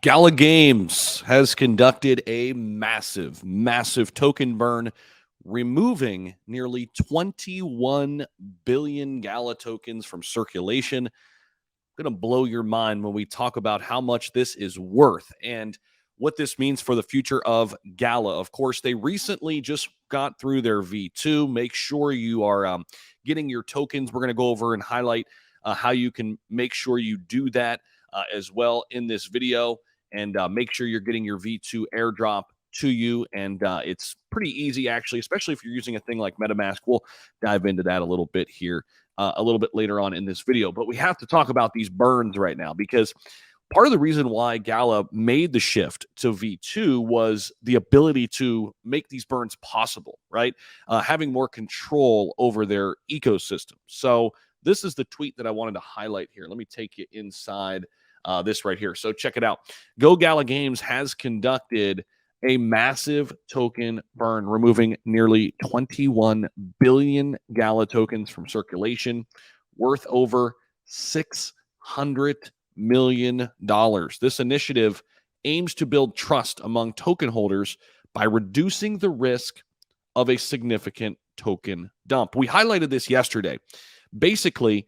Gala Games has conducted a massive token burn, removing nearly 21 billion Gala tokens from circulation. Going to blow your mind when we talk about how much this is worth and what this means for the future of Gala. Of course, they recently just got through their V2. Make sure you are getting your tokens. We're going to go over and highlight how you can make sure you do that as well in this video, and make sure you're getting your V2 airdrop to you. And it's pretty easy, actually, especially if you're using a thing like MetaMask. We'll dive into that a little bit here a little bit later on in this video. But we have to talk about these burns right now, because part of the reason why Gala made the shift to V2 was the ability to make these burns possible, right? Having more control over their ecosystem. So this is the tweet that I wanted to highlight here. Let me take you inside this right here. So check it out. Go Gala Games has conducted a massive token burn, removing nearly 21 billion Gala tokens from circulation, worth over $600 million. This initiative aims to build trust among token holders by reducing the risk of a significant token dump. We highlighted this yesterday. Basically,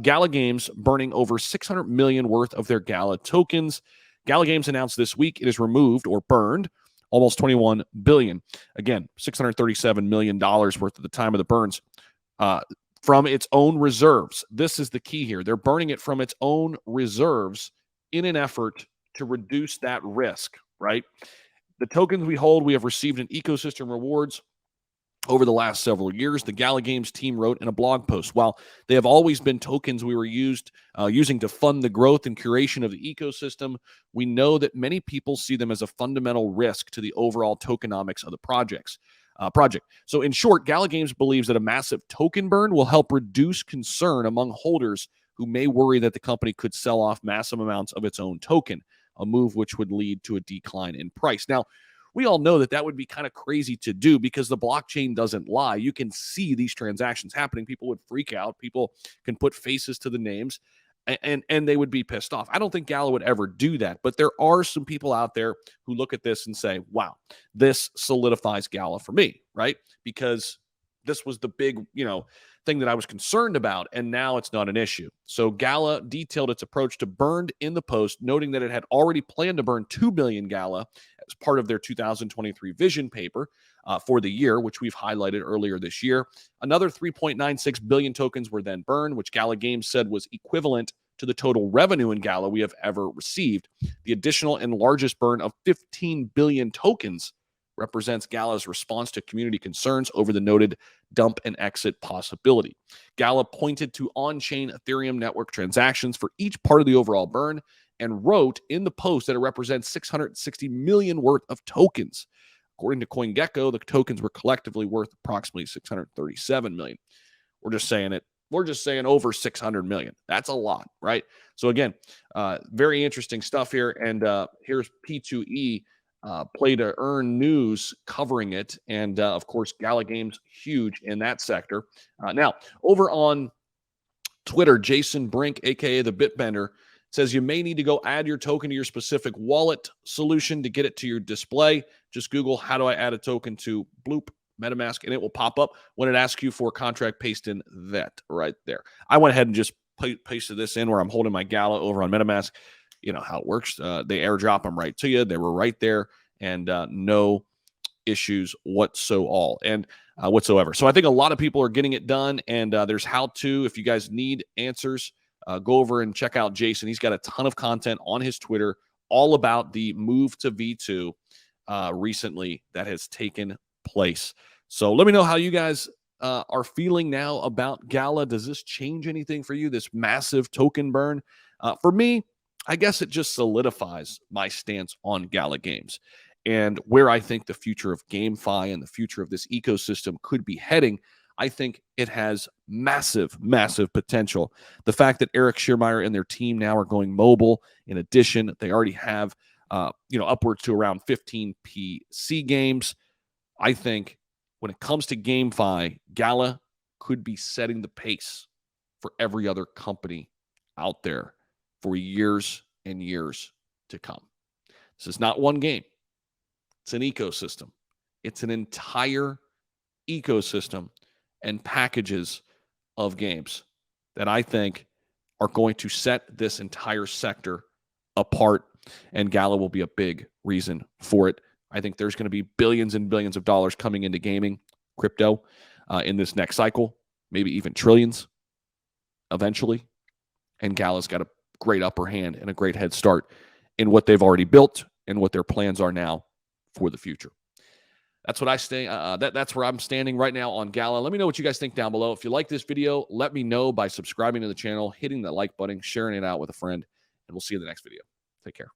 Gala Games burning over 600 million worth of their Gala tokens. Gala Games announced this week it has removed or burned almost 21 billion. Again, $637 million worth at the time of the burns from its own reserves. This is the key here. They're burning it from its own reserves in an effort to reduce that risk, right? The tokens we hold, we have received an ecosystem rewards over the last several years. The Gala Games team wrote in a blog post, while they have always been tokens we were using to fund the growth and curation of the ecosystem, we know that many people see them as a fundamental risk to the overall tokenomics of the project. So in short, Gala Games believes that a massive token burn will help reduce concern among holders who may worry that the company could sell off massive amounts of its own token, a move which would lead to a decline in price. Now, we all know that that would be kind of crazy to do because the blockchain doesn't lie. You can see these transactions happening. People would freak out. People can put faces to the names, and they would be pissed off. I don't think Gala would ever do that, but there are some people out there who look at this and say, wow, this solidifies Gala for me, right? Because this was the big, thing that I was concerned about, and now it's not an issue. So Gala detailed its approach to burned in the post, noting that it had already planned to burn 2 billion Gala as part of their 2023 vision paper for the year, which we've highlighted earlier this year. Another 3.96 billion tokens were then burned, which Gala Games said was equivalent to the total revenue in Gala we have ever received. The additional and largest burn of 15 billion tokens represents Gala's response to community concerns over the noted dump and exit possibility. Gala pointed to on-chain Ethereum network transactions for each part of the overall burn and wrote in the post that it represents 660 million worth of tokens. According to CoinGecko, the tokens were collectively worth approximately 637 million. We're just saying over 600 million. That's a lot, right? So again, very interesting stuff here. And here's P2E play to earn news covering it. And of course, Gala Games, huge in that sector. Now, over on Twitter, Jason Brink, aka the Bitbender, says you may need to go add your token to your specific wallet solution to get it to your display. Just Google, how do I add a token to Bloop MetaMask, and it will pop up. When it asks you for a contract, paste in that right there. I went ahead and just pasted this in where I'm holding my Gala over on MetaMask. You know how it works. They airdrop them right to you. They were right there, and no issues whatsoever. So I think a lot of people are getting it done, and there's how to. If you guys need answers, go over and check out Jason. He's got a ton of content on his Twitter all about the move to V2 recently that has taken place. So let me know how you guys are feeling now about Gala. Does this change anything for you, this massive token burn? For me, I guess it just solidifies my stance on Gala Games and where I think the future of GameFi and the future of this ecosystem could be heading. I think it has massive potential. The fact that Eric Schiermeier and their team now are going mobile, in addition, they already have upwards to around 15 PC games. I think when it comes to GameFi, Gala could be setting the pace for every other company out there for years and years to come. This is not one game. It's an ecosystem. It's an entire ecosystem and packages of games that I think are going to set this entire sector apart, and Gala will be a big reason for it. I think there's going to be billions and billions of dollars coming into gaming, crypto, in this next cycle, maybe even trillions eventually. And Gala's got a great upper hand and a great head start in what they've already built and what their plans are now for the future. That's what I stay. That's where I'm standing right now on Gala. Let me know what you guys think down below. If you like this video, let me know by subscribing to the channel, hitting that like button, sharing it out with a friend, and we'll see you in the next video. Take care.